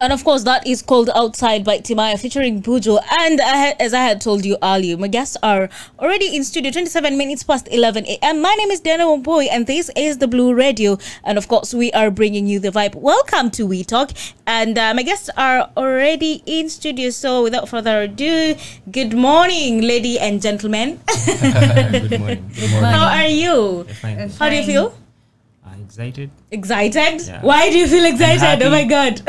And of course, that is called Outside by Timaya featuring Bujo. And as I had told you earlier, my guests are already in studio, 27 minutes past 11 a.m. My name is Dana Womboy, and this is the Blue Radio. And of course, we are bringing you the vibe. Welcome to We Talk. And my guests are already in studio. So without further ado, good morning, ladies and gentlemen. Good morning. Good morning. How are you? Fine. How do you feel? Excited. Excited? Yeah. Why do you feel excited? Oh my God.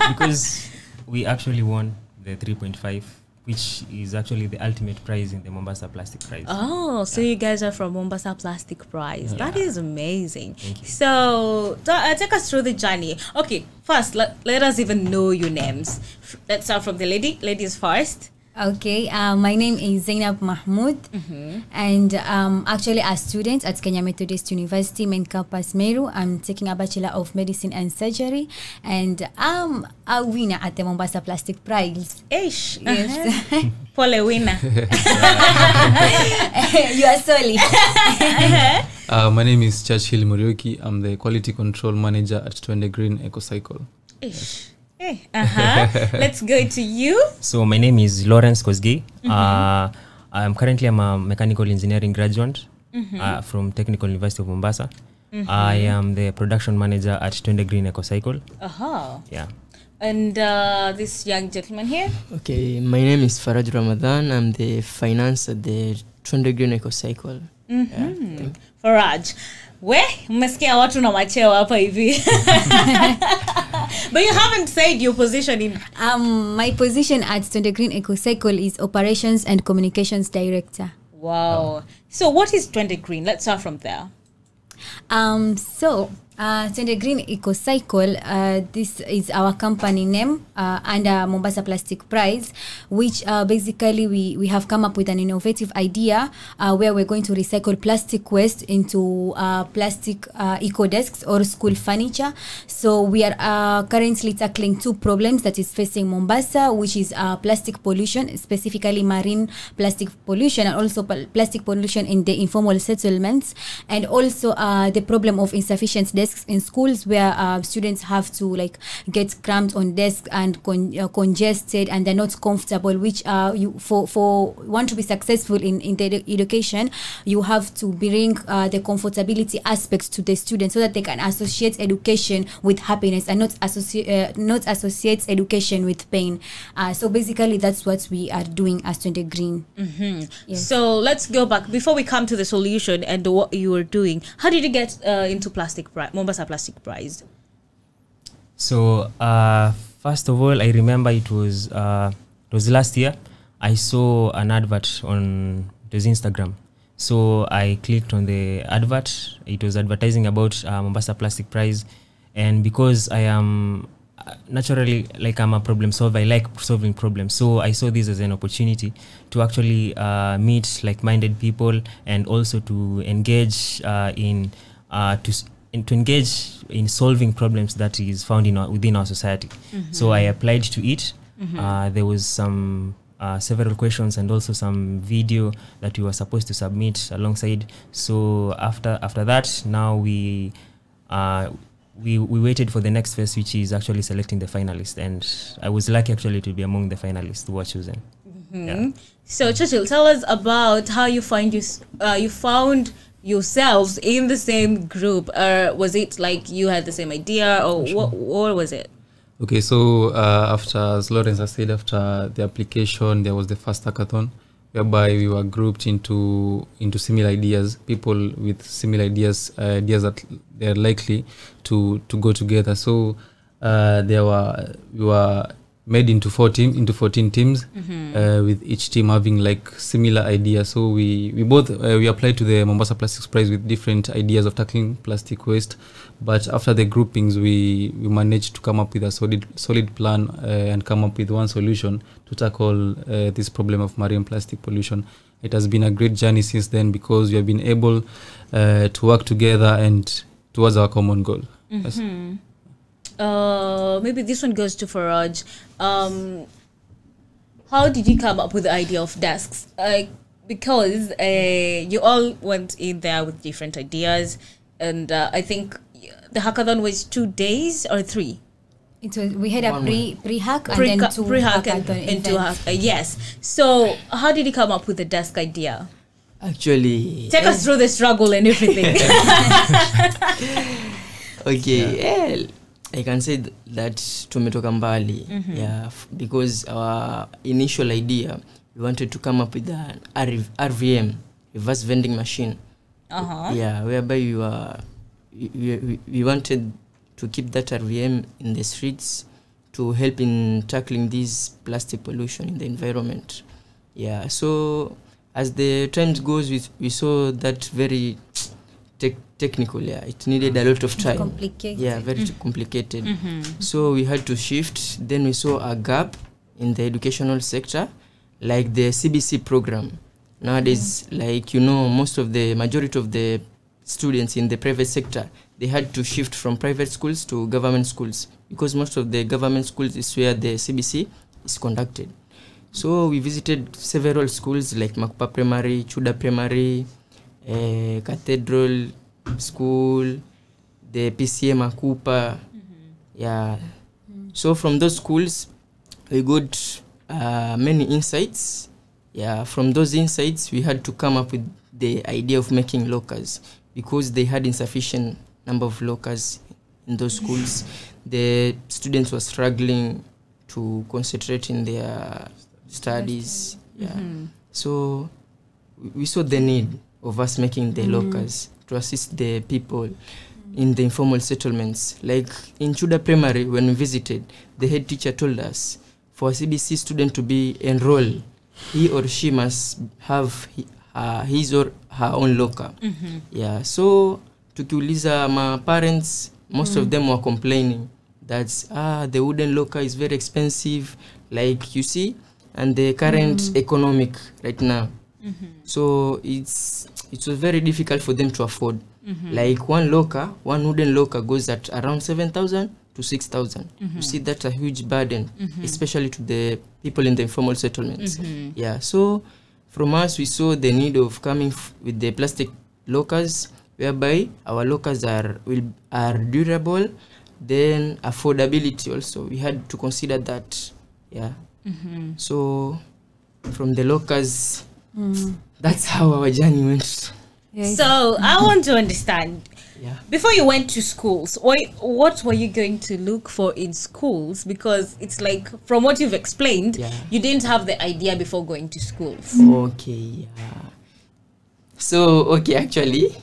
Because we actually won the 3.5, which is actually the ultimate prize in the Mombasa Plastic Prize. Oh, so you guys are from Mombasa Plastic Prize. Yeah. That is amazing. Thank you. So take us through the journey. Okay, first, let us even know your names. Let's start from the lady. Ladies first. Okay, my name is Zainab Mahmoud, and actually a student at Kenya Methodist University, main campus Meru. I'm taking a Bachelor of Medicine and Surgery, and I'm a winner at the Mombasa Plastic Prize. Ish. Yes. Pole winner. You are sorry. My name is Churchill Murioki. I'm the Quality Control Manager at Twende Green EcoCycle. Ish. Hey, let's go to you. So my name is Lawrence Kosgei. I'm currently a mechanical engineering graduate from Technical University of Mombasa. I am the production manager at Twende Green EcoCycle. Yeah. And this young gentleman here. Okay, my name is Faraj Ramadan. I'm the finance at the Twende Green EcoCycle. Faraj, mmesikia watu na macheo hapa hivi. But you haven't said your position in... My position at Twende Green EcoCycle is Operations and Communications Director. Wow. So what is Twende Green? Let's start from there. Twende Green EcoCycle, this is our company name under Mombasa Plastic Prize, which basically we have come up with an innovative idea where we're going to recycle plastic waste into plastic eco desks or school furniture. So we are currently tackling two problems that is facing Mombasa, which is plastic pollution, specifically marine plastic pollution, and also plastic pollution in the informal settlements, and also the problem of insufficient desks in schools where students have to like get cramped on desks and congested, and they're not comfortable, which for want to be successful in the education, you have to bring the comfortability aspects to the students so that they can associate education with happiness and not associate education with pain. So basically that's what we are doing as Twende Green. Yes. So let's go back before we come to the solution and what you were doing. How did you get into Mombasa Plastic Prize? So first of all, I remember it was last year. I saw an advert on this Instagram. So I clicked on the advert. It was advertising about Mombasa Plastic Prize, and because I am naturally, like, I'm a problem solver, I like solving problems. So I saw this as an opportunity to actually meet like-minded people, and also to engage to engage in solving problems that is found within our society. So I applied to it. There was some several questions and also some video that we were supposed to submit alongside. So after that, now we waited for the next phase, which is actually selecting the finalists, and I was lucky actually to be among the finalists who were chosen. Yeah. So Churchill, tell us about how you found yourselves in the same group. Was it like you had the same idea, or what was it? Okay, so after, as Lawrence has said, after the application, there was the first hackathon, whereby we were grouped into similar ideas, people with similar ideas that they're likely to go together. So we were made into 14 teams, with each team having like similar ideas. So we applied to the Mombasa Plastics Prize with different ideas of tackling plastic waste, but after the groupings we managed to come up with a solid plan and come up with one solution to tackle this problem of marine plastic pollution. It has been a great journey since then, because we have been able to work together and towards our common goal. Yes. Maybe this one goes to Faraj. How did you come up with the idea of desks? Because you all went in there with different ideas, and I think the hackathon was 2 days or 3. we had a One pre-hack and then two pre-hack hackathon and two events. yes. So how did you come up with the desk idea? Actually, Take us through the struggle and everything. okay, I can say that tumetoka mbali. Yeah, because our initial idea, we wanted to come up with an RVM, reverse vending machine. Yeah, whereby we wanted to keep that RVM in the streets to help in tackling this plastic pollution in the environment. Yeah, so as the times goes, we saw that very technical. Yeah, it needed a lot of time. Complicated. Yeah, very complicated. So we had to shift. Then we saw a gap in the educational sector, like the CBC program. Nowadays, like most of the majority of the students in the private sector, they had to shift from private schools to government schools, because most of the government schools is where the CBC is conducted. So we visited several schools like Makupa Primary, Chuda Primary, Cathedral School, the PCA Makupa. Yeah. So from those schools, we got many insights. Yeah, from those insights, we had to come up with the idea of making lockers, because they had insufficient number of lockers in those schools. The students were struggling to concentrate in their studies. Yeah. So we saw the need of us making the lockers to assist the people in the informal settlements. Like in Chuda Primary, when we visited, the head teacher told us for a CBC student to be enrolled, he or she must have his or her own locker. Yeah, so tukiuliza my parents, most of them were complaining that the wooden locker is very expensive, like you see, and the current economic right now. So it was very difficult for them to afford. Like one wooden locker goes at around 7,000 to 6,000. You see, that's a huge burden, especially to the people in the informal settlements. Yeah, so from us, we saw the need of coming with the plastic lockers, whereby our lockers are durable, then affordability also. We had to consider that. Yeah. So from the lockers, that's how our journey went. Yes. So I want to understand. Yeah. Before you went to schools, what were you going to look for in schools? Because it's like, from what you've explained, you didn't have the idea before going to schools. Okay. Yeah. So, actually,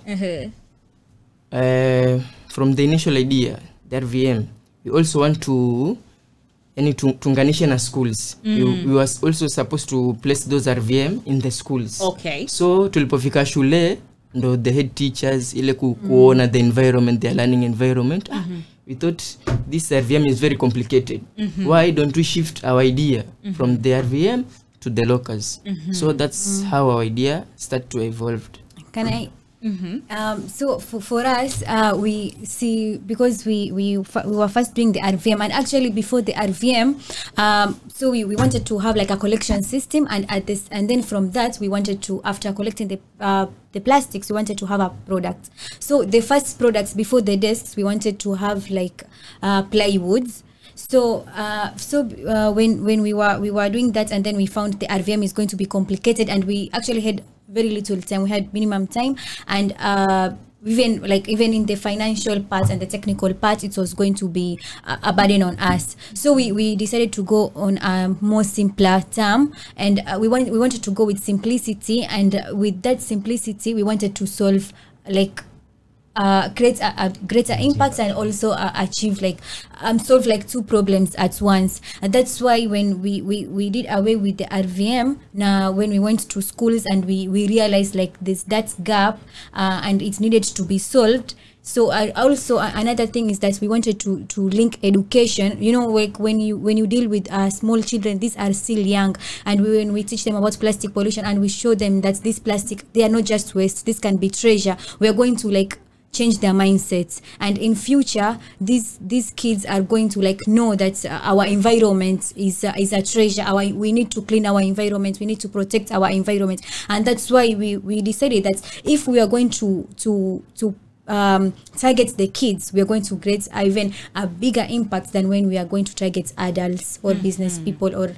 from the initial idea, the RVM, we also want to tunganisha na schools. We was also supposed to place those RVM in the schools. Okay. So, tulipofika shule, ndo the head teachers, ile kuona the environment, their learning environment, we thought this RVM is very complicated. Why don't we shift our idea from the RVM to the lockers? So that's how our idea started to evolve. Can I? So for us, we see, because we were first doing the RVM, and actually before the RVM, so we wanted to have like a collection system, and then from that we wanted to, after collecting the plastics, we wanted to have a product. So the first products before the desks, we wanted to have like plywoods. So when we were doing that, and then we found the RVM is going to be complicated, and we actually had very little time. We had minimum time, and even in the financial part and the technical part, it was going to be a burden on us. So we decided to go on a more simpler term, and we wanted to go with simplicity, and with that simplicity, we wanted to solve like create a greater impact, and also achieve like solve like two problems at once. And that's why when we did away with the RVM, now when we went to schools and we realized like that gap, and it needed to be solved. So also another thing is that we wanted to link education. Like when you deal with small children, these are still young, and when we teach them about plastic pollution, and we show them that this plastic, they are not just waste, this can be treasure, we are going to like change their mindsets, and in future these kids are going to like know that our environment is a treasure. We need to clean our environment, we need to protect our environment. And that's why we decided that if we are going to target the kids, we are going to create even a bigger impact than when we are going to target adults or business people or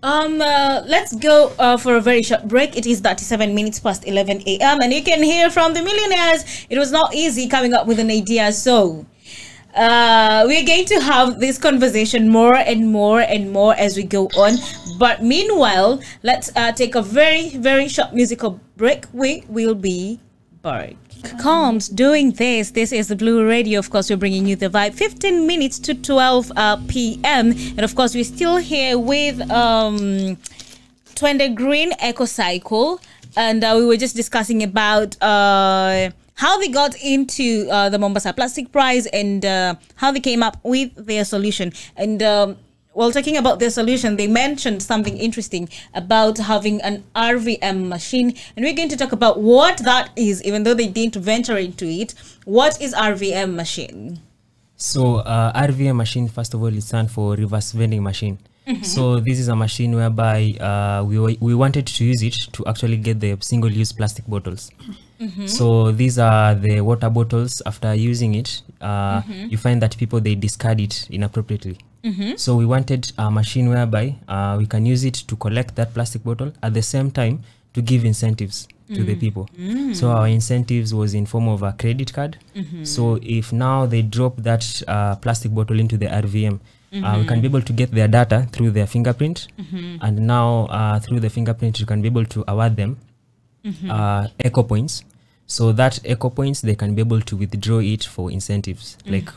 Let's go for a very short break. It is 37 minutes past 11 a.m. and you can hear from the millionaires. It was not easy coming up with an idea, so we're going to have this conversation more and more and more as we go on. But meanwhile, let's take a very, very short musical break. We will be back. Comes doing this. This is the Blue Radio. Of course, we're bringing you the vibe. 15 minutes to 12 p.m. And of course, we're still here with Twende Green EcoCycle. And we were just discussing about how they got into the Mombasa Plastic Prize and how they came up with their solution. And while talking about their solution, they mentioned something interesting about having an RVM machine. And we're going to talk about what that is, even though they didn't venture into it. What is RVM machine? So RVM machine, first of all, it stands for reverse vending machine. So this is a machine whereby we wanted to use it to actually get the single-use plastic bottles. So these are the water bottles. After using it, you find that people, they discard it inappropriately. So we wanted a machine whereby we can use it to collect that plastic bottle, at the same time to give incentives to the people. So our incentives was in form of a credit card. So if now they drop that plastic bottle into the RVM, we can be able to get their data through their fingerprint, and now through the fingerprint you can be able to award them eco points. So that eco points, they can be able to withdraw it for incentives like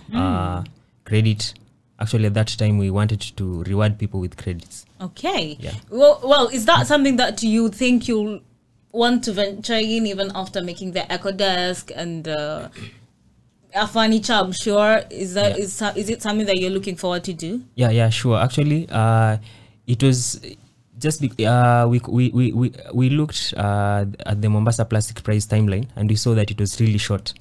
credit. Actually, at that time, we wanted to reward people with credits. Okay. Yeah. Well, is that something that you think you'll want to venture in even after making the eco desk and a furniture? I'm sure. Is it something that you're looking forward to do? Yeah, sure. Actually, it was just we looked at the Mombasa Plastic Prize timeline, and we saw that it was really short.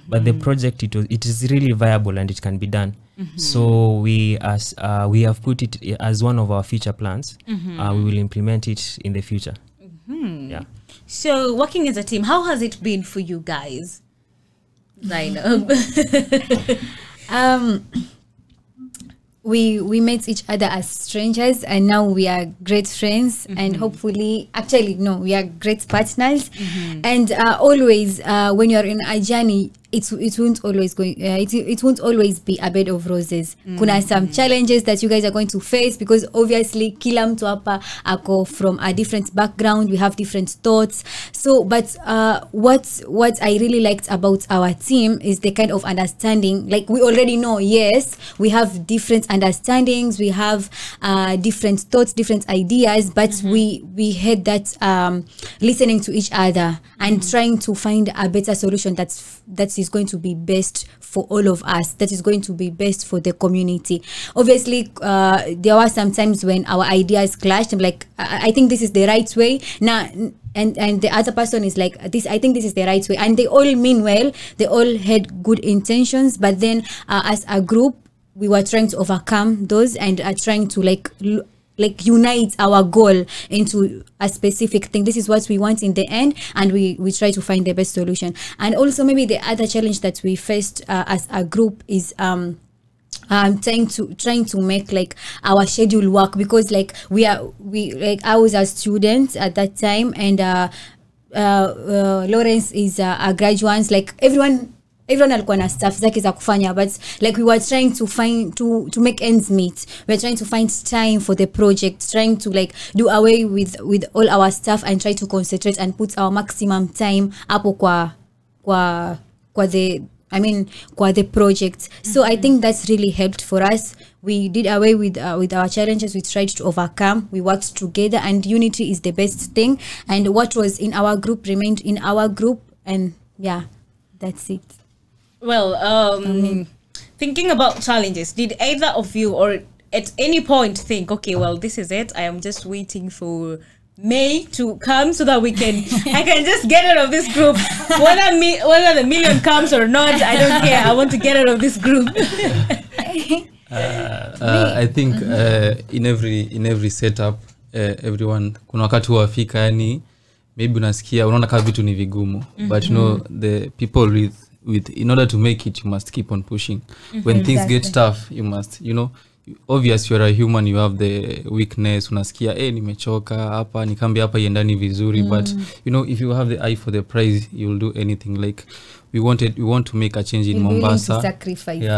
But the project, it is really viable and it can be done. So we have put it as one of our future plans. We will implement it in the future. Yeah. So working as a team, how has it been for you guys? Zainab. We met each other as strangers, and now we are great friends, and hopefully, actually, no, we are great partners. And always, when you're in a journey, it won't always it won't always be a bed of roses. Kuna some challenges that you guys are going to face, because obviously kila mtu hapa ako from a different background, we have different thoughts. So but what I really liked about our team is the kind of understanding. Like, we already know, yes, we have different understandings, we have different thoughts, different ideas, but we had that listening to each other and trying to find a better solution that is going to be best for all of us, that is going to be best for the community. Obviously, there were some times when our ideas clashed. I'm like, I think this is the right way now, and the other person is like, this, I think this is the right way, and they all mean well, they all had good intentions, but then as a group, we were trying to overcome those and trying to like unite our goal into a specific thing. This is what we want in the end, and we try to find the best solution. And also, maybe the other challenge that we faced as a group is trying to make like our schedule work, because like I was a student at that time, and Lawrence is a graduate. Like, everyone alikuwa na stuff zake za kufanya, but like, we were trying to find to make ends meet. We're trying to find time for the project, trying to like do away with all our stuff and try to concentrate and put our maximum time hapo kwa the project. So I think that's really helped for us. We did away with our challenges. We tried to overcome. We worked together, and unity is the best thing. And what was in our group remained in our group, and yeah, that's it. Well, thinking about challenges, did either of you or at any point think, okay, well, this is it, I am just waiting for May to come so that I can just get out of this group, whether the million comes or not, I don't care, I want to get out of this group? I think in every setup, everyone kuna wakati wafika, yani maybe unasikia unaona kama vitu ni vigumu but you know the people with in order to make it you must keep on pushing when things get tough you must you know obvious you are a human you have the weakness unasikia nimechoka hapa nikambi hapa iendani vizuri but you know if you have the eye for the prize you will do anything like we want to make a change in Mombasa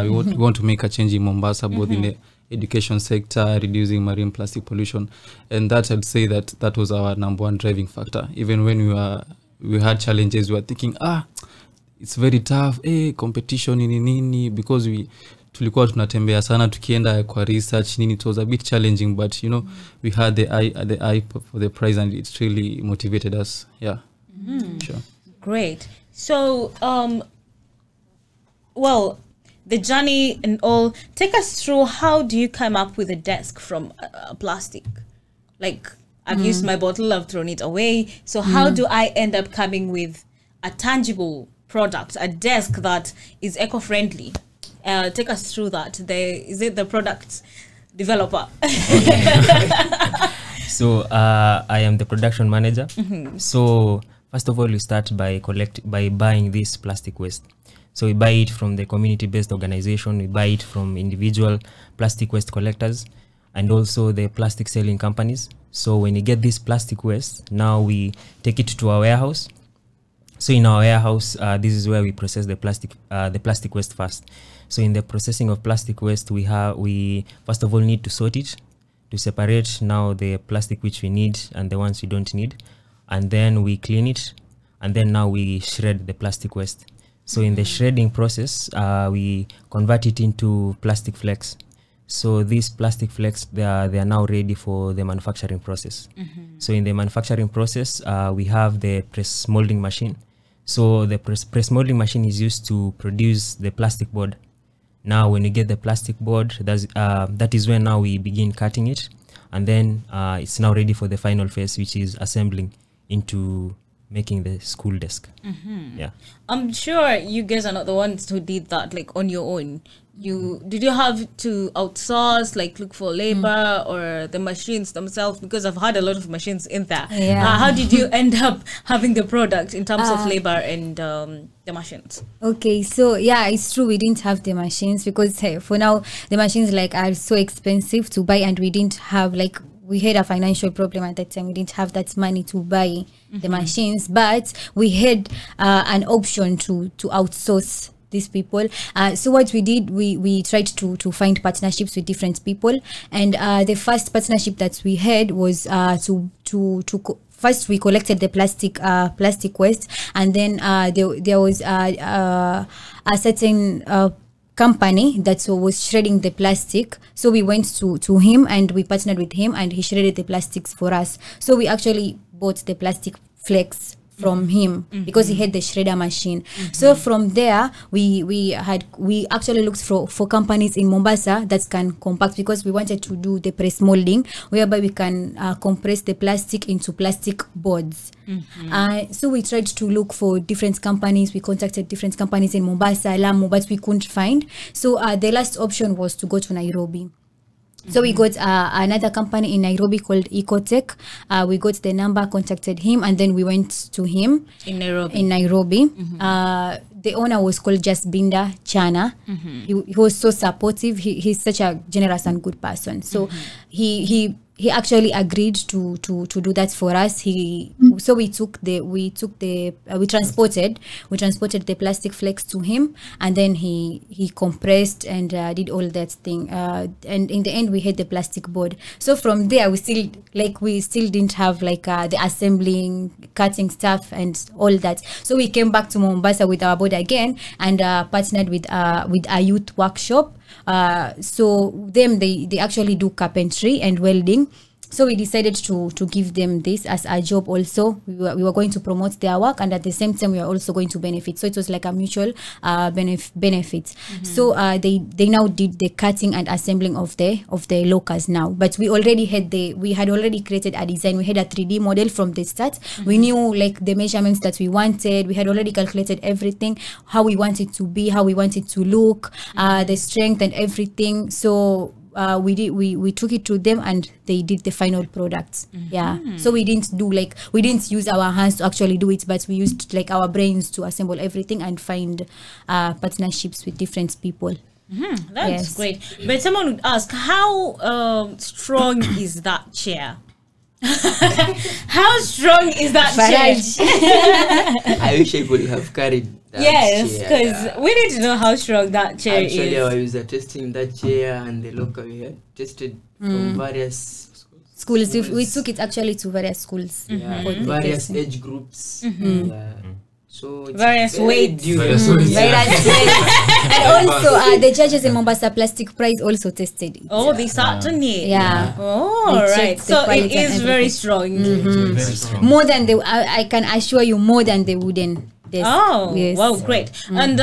we want to make a change in Mombasa both in the education sector, reducing marine plastic pollution, and that I'd say that was our number one driving factor. Even when we had challenges, we were thinking, it's very tough, competition nini because tulikuwa tunatembea sana tukienda kwa research nini, it was a bit challenging, but you know we had the eye for the prize and it really motivated us. Sure. Great. So well, the journey and all, take us through how do you come up with a desk from plastic? Like, I've used my bottle, I've thrown it away. So how do I end up coming with a tangible product, a desk that is eco-friendly? Take us through that. Is it the product developer? So I am the production manager. So first of all, we start by buying this plastic waste. So we buy it from the community-based organization. We buy it from individual plastic waste collectors and also the plastic selling companies. So when you get this plastic waste, now we take it to our warehouse. So in our warehouse, this is where we process the plastic waste first. So in the processing of plastic waste, we first of all need to sort it, to separate now the plastic which we need and the ones we don't need. And then we clean it, and then now we shred the plastic waste. So in the shredding process, we convert it into plastic flakes. So these plastic flakes, they are now ready for the manufacturing process. So in the manufacturing process, we have the press molding machine. So the press molding machine is used to produce the plastic board. Now when you get the plastic board, that is when now we begin cutting it. And then it's now ready for the final phase, which is assembling into making the school desk. Yeah, I'm sure you guys are not the ones who did that like on your own. Did you have to outsource, like look for labor or the machines themselves? Because I've had a lot of machines in there. How did you end up having the product in terms of labor and the machines? Okay, so yeah, it's true we didn't have the machines because for now the machines like are so expensive to buy, and we didn't have we had a financial problem at that time. We didn't have that money to buy the machines, but we had an option to outsource these people. So what we did, we tried to find partnerships with different people, and the first partnership that we had was first we collected the plastic waste, and then there was a certain company that was shredding the plastic. So we went to him and we partnered with him, and he shredded the plastics for us. So we actually bought the plastic flakes from him because he had the shredder machine. So from there we actually looked for companies in Mombasa that can compact, because we wanted to do the press molding whereby we can compress the plastic into plastic boards. So we tried to look for different companies. We contacted different companies in Mombasa, Lamu, but we couldn't find. So the last option was to go to Nairobi. So we got another company in Nairobi called Ecotech. We got the number, contacted him, and then we went to him in Nairobi. The owner was called Jasbinda Chana. He was so supportive. He's such a generous and good person. So he actually agreed to do that for us. So we transported the plastic flakes to him, and then he compressed and did all that thing. And in the end, we had the plastic board. So from there, we still didn't have the assembling, cutting stuff and all that. So we came back to Mombasa with our board again, and partnered with a youth workshop. So they actually do carpentry and welding. So we decided to give them this as a job also. We were going to promote their work, and at the same time we were also going to benefit. So it was like a mutual benefit. So they now did the cutting and assembling of the lockers now. But we had already created a design. We had a 3D model from the start. We knew the measurements that we wanted. We had already calculated everything, how we want it to be, how we want it to look, the strength and everything. So we took it to them and they did the final products. Yeah, so we didn't use our hands to actually do it, but we used like our brains to assemble everything and find partnerships with different people. That's great. But someone would ask, how strong is that chair? How strong is that chair? I wish I could have carried that Yes, chair, because we need to know how strong that chair Actually, is. I was testing that chair and the local we had tested from various Schools. We took it actually to various schools. For the various testing. age groups. Yeah. So it's Various very weights. durable. Various and also the judges in Mombasa Plastic Prize also tested it. Oh, they certainly. Yeah. Oh, They right. checked the So it quality and is very everything. strong. Very strong. More than I can assure you, more than the wooden desk. Oh, yes. wow, great. And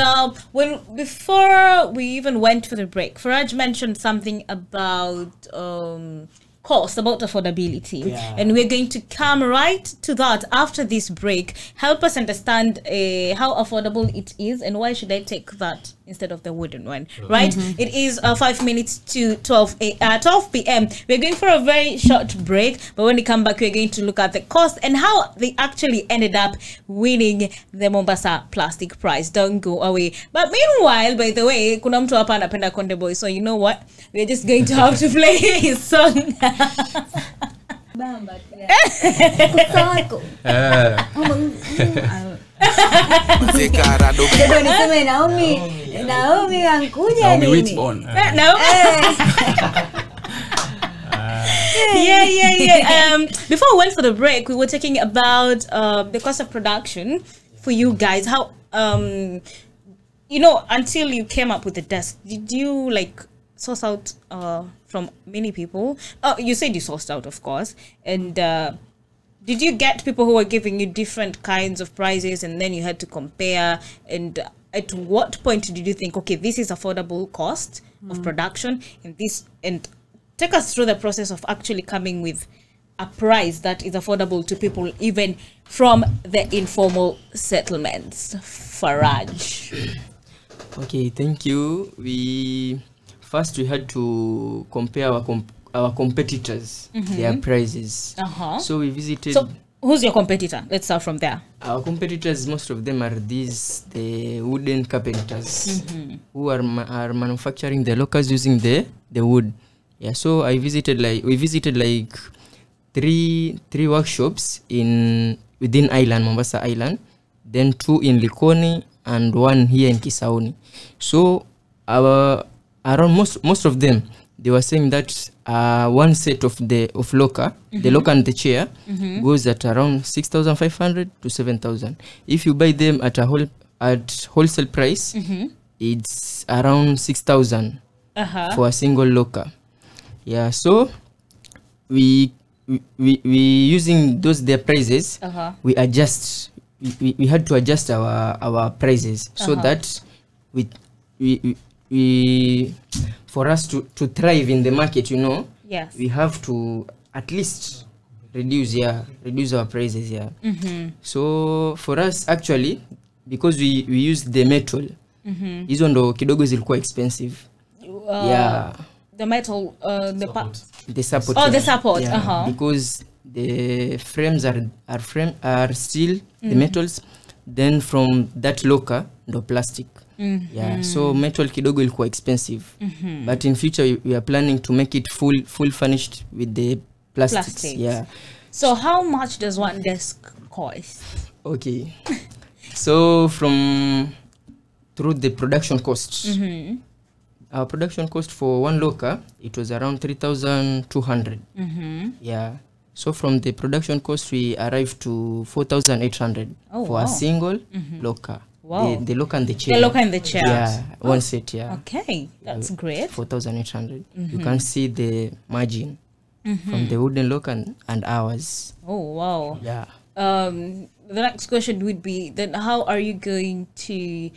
before we even went for the break, Faraj mentioned something about cost, about affordability. Yeah. And we're going to come right to that after this break. Help us understand how affordable it is and why should I take that instead of the wooden one, right? It is 5 minutes to 12 p.m. We're going for a very short break, but when we come back, we're going to look at the cost and how they actually ended up winning the Mombasa Plastic Prize. Don't go away. But meanwhile, by the way, kuna mtu hapa anapenda Konde Boy, so you know what? We're just going to have to play his song. Naomi Whitborn. No. Yeah. Before we went for the break, we were talking about the cost of production for you guys. How until you came up with the desk, did you source out from many people? You said you sourced out, of course, and did you get people who were giving you different kinds of prices, and then you had to compare? And at what point did you think, okay, this is affordable cost of production, and take us through the process of actually coming with a price that is affordable to people, even from the informal settlements? Faraj. Okay, thank you. We had to compare our competitors, their prices. So we visited. So who's your competitor? Let's start from there. Our competitors, most of them are the wooden carpenters who are manufacturing the lockers using the wood. Yeah, so we visited three workshops within Mombasa Island, then 2 in Likoni and 1 here in Kisauni. So around most of them, they were saying that one set of locker, the locker and the chair, goes at around 6,500 to 7,000. If you buy them at wholesale price, it's around 6,000 for a single locker. Yeah, so we using their prices, we adjust. We had to adjust our prices so that we for us to thrive in the market, Yes. we have to at least reduce our prices. So for us, actually, because we use the metal, hizo ndo kidogo zilikuwa expensive. The metal, the support. Oh, the support. Because the frames are still the metals. Then from that locker, the plastic. So metal kidogo ilikuwa expensive. But in future we are planning to make it full furnished with the plastics. Yeah. So how much does one desk cost? Okay. So through the production cost. Our production cost for one locker, it was around 3,200. Yeah. So from the production cost, we arrived to 4,800 for a single locker. Wow. The locker and the chair. The locker and the chair. Yeah, one set. Yeah. Okay, that's great. 4,800. You can see the margin from the wooden locker and ours. Oh wow. Yeah. The next question would be then how are you going to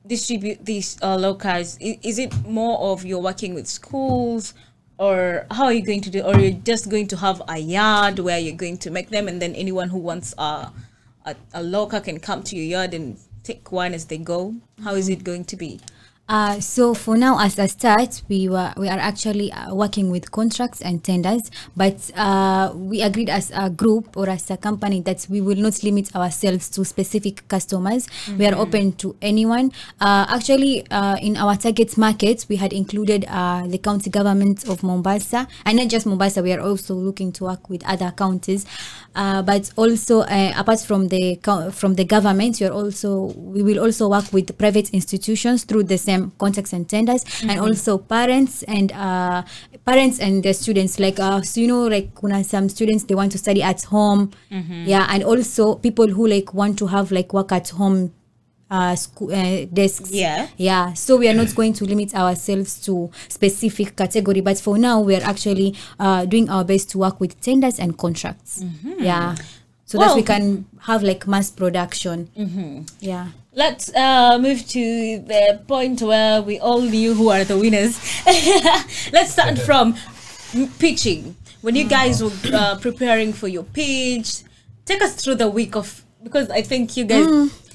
distribute these lockers? Is it more of you're working with schools, or how are you going to do, or you're just going to have a yard where you're going to make them and then anyone who wants a locker can come to your yard and take one as they go? How is it going to be? So for now, as a start, we are actually working with contracts and tenders, but we agreed as a group or as a company that we will not limit ourselves to specific customers. We are open to anyone. Actually, in our target markets, we had included the county government of Mombasa, and not just Mombasa. We are also looking to work with other counties, but also apart from the government, we will also work with private institutions through the same contacts and tenders, and also parents and the students, like so like kuna some students, they want to study at home, and also people who like want to have like work at home school desks. So we are not going to limit ourselves to specific category, but for now we are actually doing our best to work with tenders and contracts, so that we can have like mass production. Let's move to the point where we all knew who are the winners. Let's start from pitching. When you guys were preparing for your pitch, take us through the week of, because I think you guys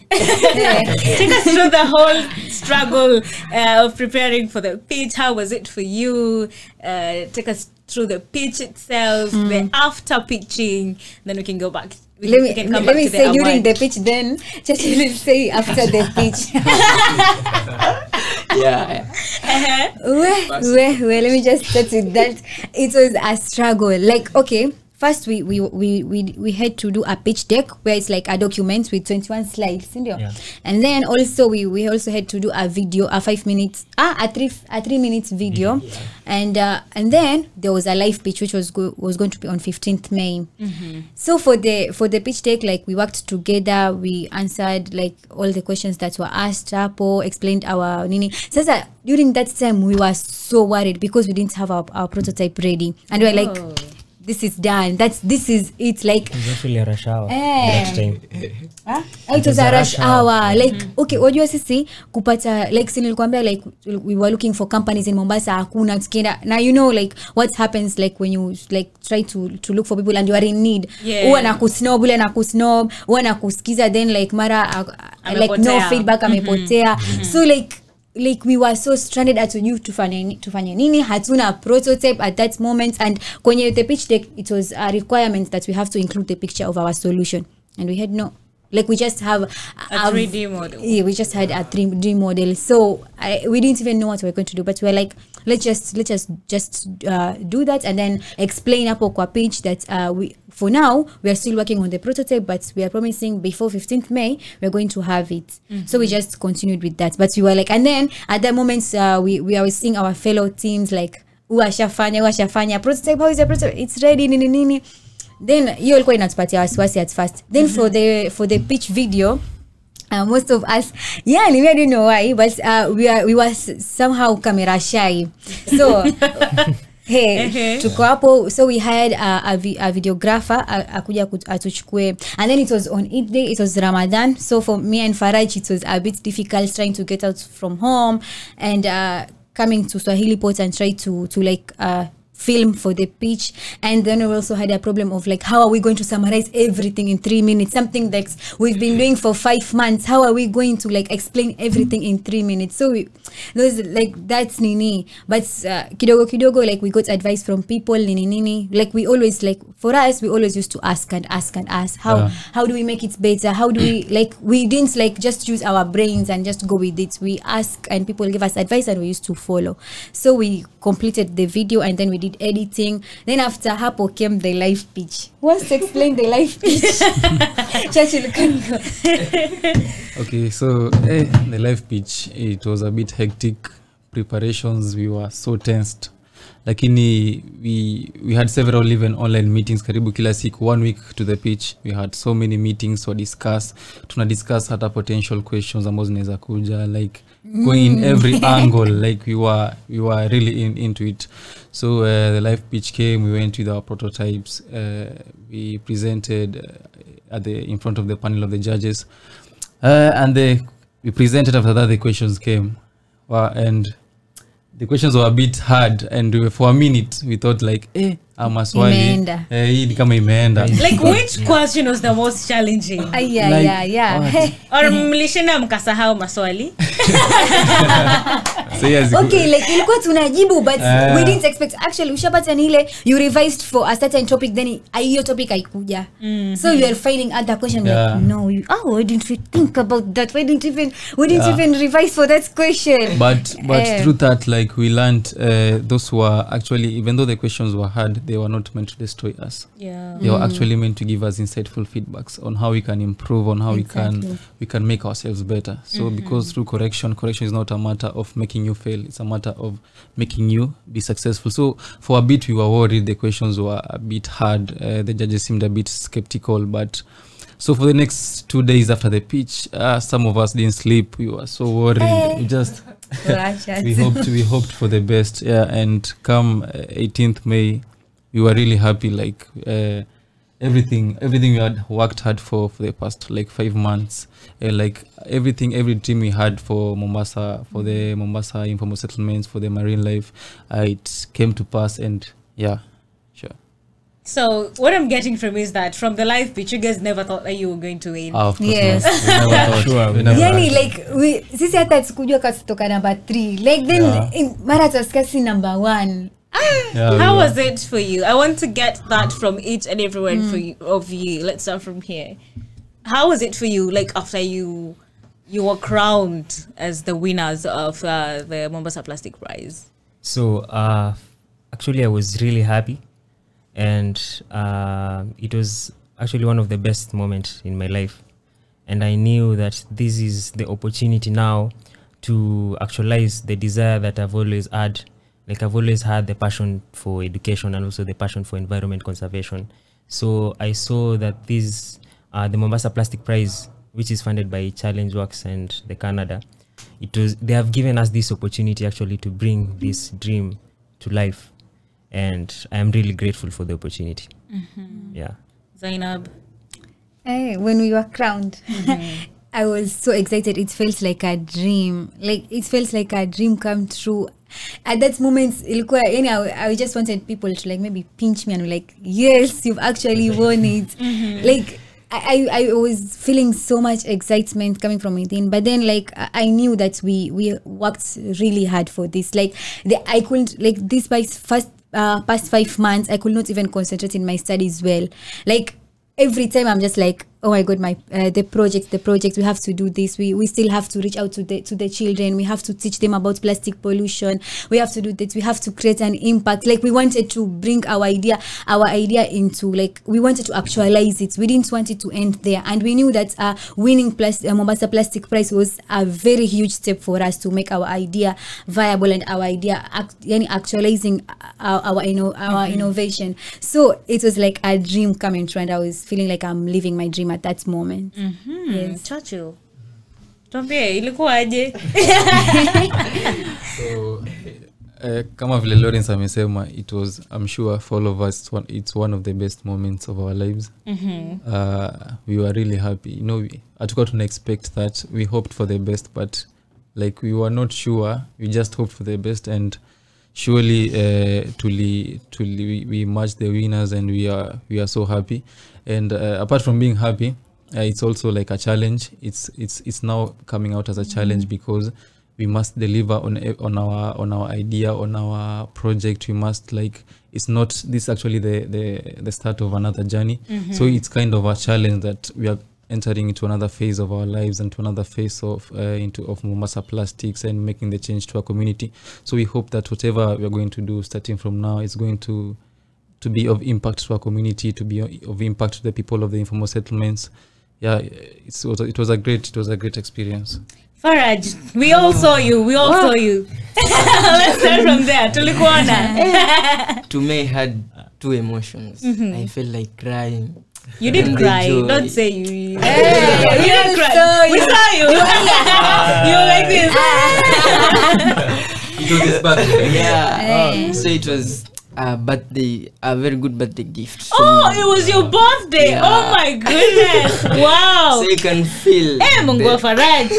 take us through the whole struggle of preparing for the pitch. How was it for you? Take us through the pitch itself, the after pitching, then we can go back. Let me say during the pitch, then just say after the pitch. Well, let me just start with that. It was a struggle. Like, okay, first we had to do a pitch deck where it's like a document with 21 slides, and then also we also had to do a video, a 5 minutes, a 3 minutes video, and then there was a live pitch which was going to be on 15th May. So for the pitch deck, like we worked together, we answered like all the questions that were asked, explained our nini. Sasa during that time we were so worried because we didn't have our prototype ready, and we were like, this is done. This is it. Like it was actually a rush hour. That time. It was a rush hour. Like okay, wajua sisi kupata, like nilikwambia, like we were looking for companies in Mombasa, hakuna tukienda. Now you know like what happens like when you like try to look for people and you are in need. Huwa nakusnob, ule nakusnob, huwa nakusikiza, then like mara like no feedback, amepotea. So like we were so stranded at you tufanye nini, hatuna prototype at that moment, and kwenye the pitch deck it was a requirement that we have to include the picture of our solution, and we had no, like we just have a 3D model. Yeah, we just had a 3D model, so we didn't even know what we were going to do, but we were like, let's just do that, and then explain hapo kwa pitch that for now we are still working on the prototype, but we are promising before 15th May we're going to have it. So we just continued with that, but we were like, and then at that moment we were seeing our fellow teams like uashafanya prototype, how is the prototype, it's ready, nini. Then hiyo ilikuwa inatupatia wasiwasi at first. Then for the pitch video, most of us, I don't know why, but we were somehow camera shy. So tuko hapo, so we had a videographer akuja atuchukue, and then it was on Eid day, it was Ramadan, so for me and Faraj it was a bit difficult trying to get out from home and coming to Swahili Port and try to like film for the pitch. And then we also had a problem of like, how are we going to summarize everything in 3 minutes, something that we've been doing for 5 months, how are we going to like explain everything in 3 minutes? So those like that's nini, but kidogo like we got advice from people, nini, like we always, like for us we always used to ask how do we make it better, how do we, like we didn't like just use our brains and just go with it, we ask and people give us advice and we used to follow. So we completed the video and then we did editing. Then after hapo came the live pitch. Who wants to explain the live pitch? Churchill can go. Okay, so the live pitch, it was a bit hectic. Preparations, we were so tensed. Lakini we had several even online meetings karibu kila siku. 1 week to the pitch, we had so many meetings to discuss. Tuna discuss hata potential questions ambazo zinaweza kuja, like going in every angle, like we were really into it. So the live pitch came, we went with our prototypes, we presented in front of the panel of the judges, and we presented. After that the questions came, and the questions were a bit hard, and for a minute we thought like amaswali hii kama imeenda. Like which question was the most challenging? Yeah. Or mlishinda mkasahau maswali? So yes, okay, like ilikuwa tunajibu but we didn't expect actually ushapata ni ile you revised for a certain topic then hiyo topic haikuja. So you are finding other question like no why didn't we think about that, we didn't even revise for that question. but through that, like, we learned those were actually, even though the questions were hard, they were not meant to destroy us. They were actually meant to give us insightful feedbacks on how we can improve, on how we can make ourselves better. So because through correction is not a matter of making you fail, it's a matter of making you be successful. So for a bit we were worried the questions were a bit hard, the judges seemed a bit skeptical, but so for the next 2 days after the pitch, some of us didn't sleep, we were so worried. We just we hoped for the best, and come 18th May we were really happy, like everything we had worked hard for the past like 5 months, like every dream we had for Mombasa, for the Mombasa informal settlements, for the marine life, it came to pass. And sure. So what I'm getting from is that from the live pitch, you guys never thought that you were going to win. Of course Yes. not. We never thought. Sure. We never Yani thought. like sisi hata sikujua kasitoka number 3 like then in mara tuskasi number 1. How was it for you? I want to get that from each and every one of you. Let's start from here. How was it for you, like after you were crowned as the winners of the Mombasa Plastic Prize? So actually I was really happy, and it was actually one of the best moments in my life, and I knew that this is the opportunity now to actualize the desire that I've always had. Like I've always had the passion for education and also the passion for environment conservation. So I saw that this the Mombasa Plastic Prize, which is funded by Challenge Works and the Canada, they have given us this opportunity actually to bring this dream to life, and I am really grateful for the opportunity. Yeah. Zainab? When we were crowned, I was so excited. It felt like a dream. Like it felt like a dream come true. At that moment, I just wanted people to like maybe pinch me and be like, yes, you've actually won it. Like I was feeling so much excitement coming from within, but then like I knew that we worked really hard for this. Like I couldn't, like this past 5 months, I could not even concentrate in my studies well. Like every time I'm just like, oh my god, my the project, we have to do this, we still have to reach out to the children, we have to teach them about plastic pollution, we have to do this, we have to create an impact. Like we wanted to bring our idea into, like we wanted to actualize it. We didn't want it to end there, and we knew that winning Mombasa Plastic Prize was a very huge step for us to make our idea viable and our idea actualizing our innovation. So it was like a dream coming true, and I was feeling like I'm living my dream at that moment. Yes. Churchill, tuambie ilikuwaje? So kama vile Lawrence amesema, it was, I'm sure for all of us, it's one of the best moments of our lives. We were really happy, you know. Hatukuwa tuna expect that, we hoped for the best, but like we were not sure, we just hoped for the best, and surely we emerged the winners, and we are so happy. And apart from being happy, it's also like a challenge. It's now coming out as a challenge, because we must deliver on our idea, on our project. We must, like, it's not this actually the start of another journey. So it's kind of a challenge that we are entering into another phase of our lives, and to another phase of Mombasa Plastics, and making the change to our community. So we hope that whatever we are going to do starting from now is going to be of impact to our community, to be of impact to the people of the informal settlements. Yeah, it was a great experience. Faraj, we all saw you. Saw you. Let's start from there. Tulikuona. To me, had two emotions. I felt like crying. You didn't cry. Don't say you. You didn't cry. So We saw you. You were like this. It was his birthday. Yeah. So it was a very good birthday gift. It was your birthday. Yeah. Oh my goodness. Wow. So you can feel. Mungu wa Faraj.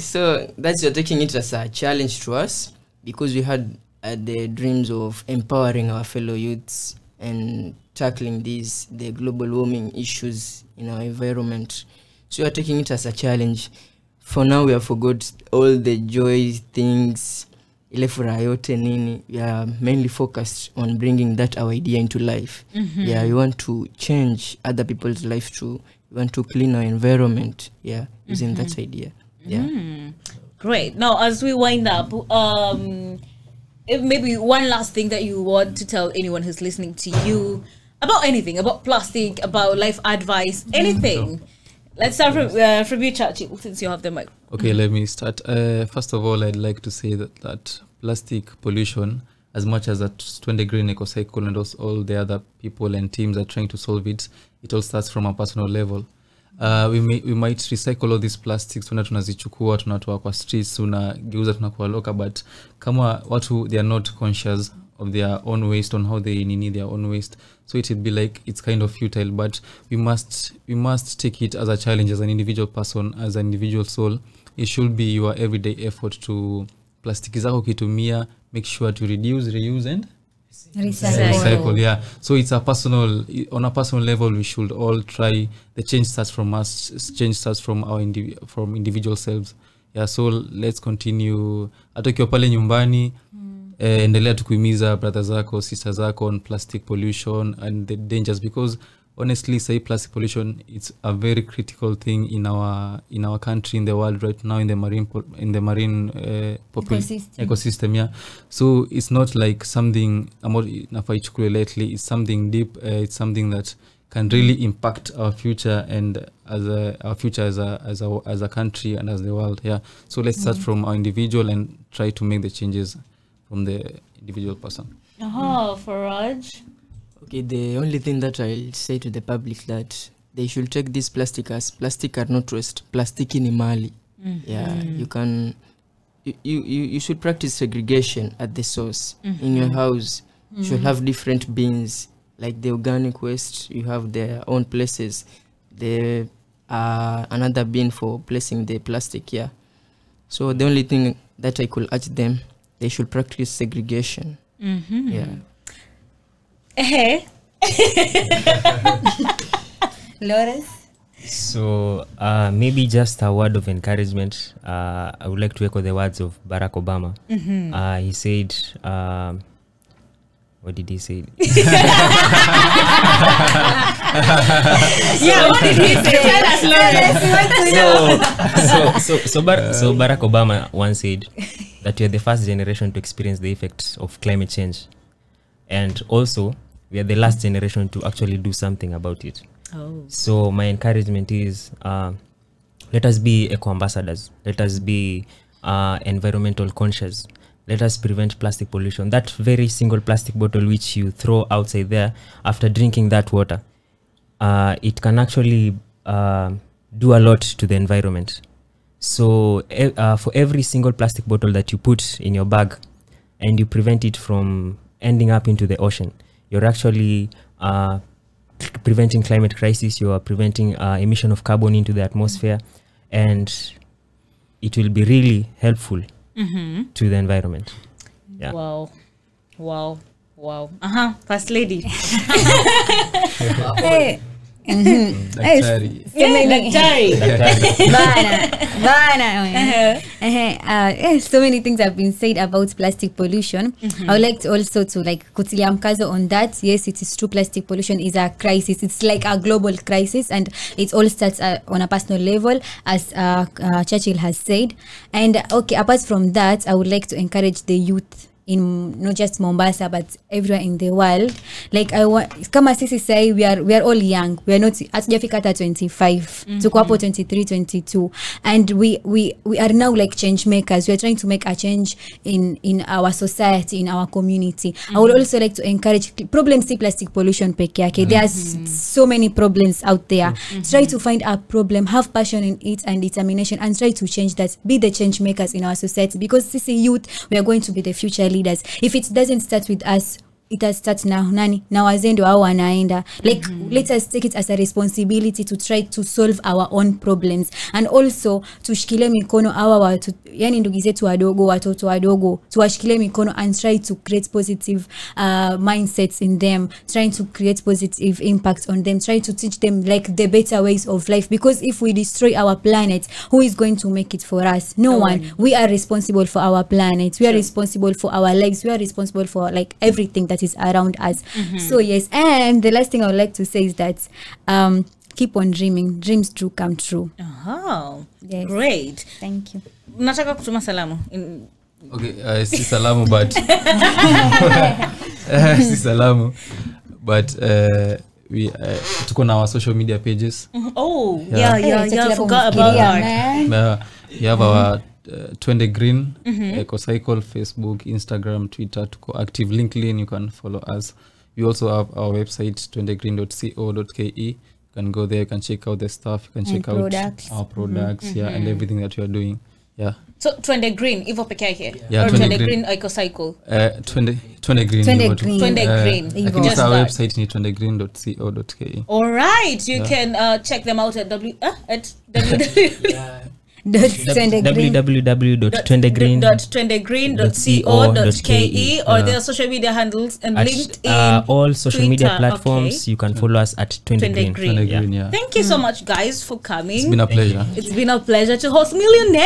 So that's, you're taking it as a challenge to us, because we had the dreams of empowering our fellow youths and tackling the global warming issues in our environment. So we are taking it as a challenge. For now, we have forgot all the joy things. Ile furaha yote nini. We are mainly focused on bringing that our idea into life. Yeah, we want to change other people's life too. We want to clean our environment. Yeah, using that idea. Yeah. Great. Now, as we wind up, if maybe one last thing that you want to tell anyone who's listening to you about anything, about plastic, about life advice, anything. Let's start from you, Chachi, since you have the mic. Okay, let me start. First of all, I'd like to say that plastic pollution, as much as at 20 Green Ecocycle and also all the other people and teams are trying to solve it, it all starts from a personal level. We might recycle all these plastics, tunazichukua, tunatoa kwa streets, tunageuza tunakuwa loka, but kama watu, they are not conscious of their own waste, on how they need their own waste, so it would be like it's kind of futile. But we must take it as a challenge, as an individual person, as an individual soul. It should be your everyday effort to plastic zako kitumia, make sure to reduce, reuse and recycle. Yeah, so it's on a personal level. We should all try. The change starts from us. Change starts from our individual selves. Yeah, so let's continue. Hata ukiwa pale nyumbani, endelea tukuhimiza brother zako, sisters zako on plastic pollution and the dangers, because honestly, say plastic pollution, it's a very critical thing in our country, in the world right now, in the marine ecosystem. Yeah, so it's not like something lately. It's something deep. It's something that can really impact our future and as a country and as the world. Yeah, so let's start from our individual and try to make the changes from the individual person. For Raj. Okay, the only thing that I'll say to the public that they should take this plastic as plastic are not waste. Plastic ni mali. Yeah, you should practice segregation at the source. In your house, you should have different bins, like the organic waste. You have their own places. There another bin for placing the plastic. Yeah. So the only thing that I could urge them, they should practice segregation. Yeah. Lawrence? So maybe just a word of encouragement. I would like to echo the words of Barack Obama. He said, what did he say? Yeah, what did he say? Tell us, Lawrence. So Barack Obama once said that we are the first generation to experience the effects of climate change, and also we are the last generation to actually do something about it. So my encouragement is, let us be eco-ambassadors. Let us be environmental conscious. Let us prevent plastic pollution. That very single plastic bottle which you throw outside there after drinking that water, it can actually do a lot to the environment. So for every single plastic bottle that you put in your bag and you prevent it from ending up into the ocean, you're actually preventing climate crisis. You are preventing emission of carbon into the atmosphere, and it will be really helpful to the environment. Yeah. Wow. First lady. Hey. Daktari. So many things have been said about plastic pollution. I would like to also to kutilia mkazo on that. Yes, it is true, plastic pollution is a crisis. It's like a global crisis, and it all starts on a personal level, as Churchill has said. And okay, apart from that, I would like to encourage the youth in not just Mombasa but everywhere in the world. Kama sisi say we are all young. We are not hatujafika hata 25. Tuko hapo 23, 22, and we are now like change makers. We are trying to make a change in our society, in our community. I would also like to encourage problems see plastic pollution peke yake. There are so many problems out there. Try to find a problem, have passion in it and determination, and try to change that. Be the change makers in our society, because sisi youth, we are going to be the future leaders. If it doesn't start with us, it start na nani na wazee ndio hao wanaenda like let us take it as a responsibility to try to solve our own problems, and also tushikilie mikono hawa watu, yani ndugu zetu wadogo, watoto wadogo, tuwashikilie mikono and try to create positive mindsets in them, trying to create positive impact on them, try to teach them like the better ways of life, because if we destroy our planet, who is going to make it for us? No one. We are responsible for our planet, we are responsible for our lives, we are responsible for like everything that is around us. So yes, and the last thing I would like to say is that keep on dreaming, dreams do come true. Oh, Yes. great. Thank you. Nataka kutuma salamu. Okay, si salamu but si salamu but we tuko na our social media pages. Oh, Yeah. yeah. I forgot about that. We have our Twende Green, EcoCycle, Facebook, Instagram, Twitter, tuko active. LinkedIn, you can follow us. We also have our website, twendegreen.co.ke. You can go there, you can check out the stuff, you can check products. out our products, and everything that we are doing. Yeah. So Twende Green, Ivo peke yake. Yeah, or Twende Twende Green. Green EcoCycle. Twende Green. Twende you Green. Twende Green. I think Just it's our that. website, ni twendegreen.co.ke. All right, you can check them out at www. www.twendegreen.co.ke or their social media handles and at LinkedIn, all social media Twitter, platforms. okay. You can follow us at Twende Twende Green. Green. Twende Green, yeah. Thank you so much, guys, for coming. It's been a pleasure. It's been a pleasure to host Millionaires.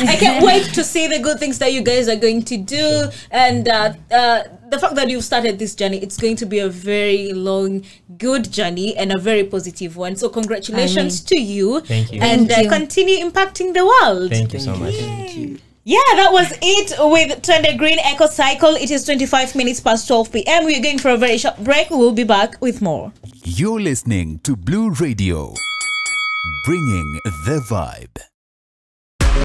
I can't wait to see the good things that you guys are going to do. And the fact that you've started this journey, it's going to be a very long, good journey and a very positive one. So congratulations to you. Thank you. And Thank you. Continue impacting the world. Thank you so much. Thank you. Yeah, that was it with Twende Green EcoCycle. It is 25 minutes past 12 p.m. We're going for a very short break. We'll be back with more. You're listening to Blue Radio, bringing the vibe.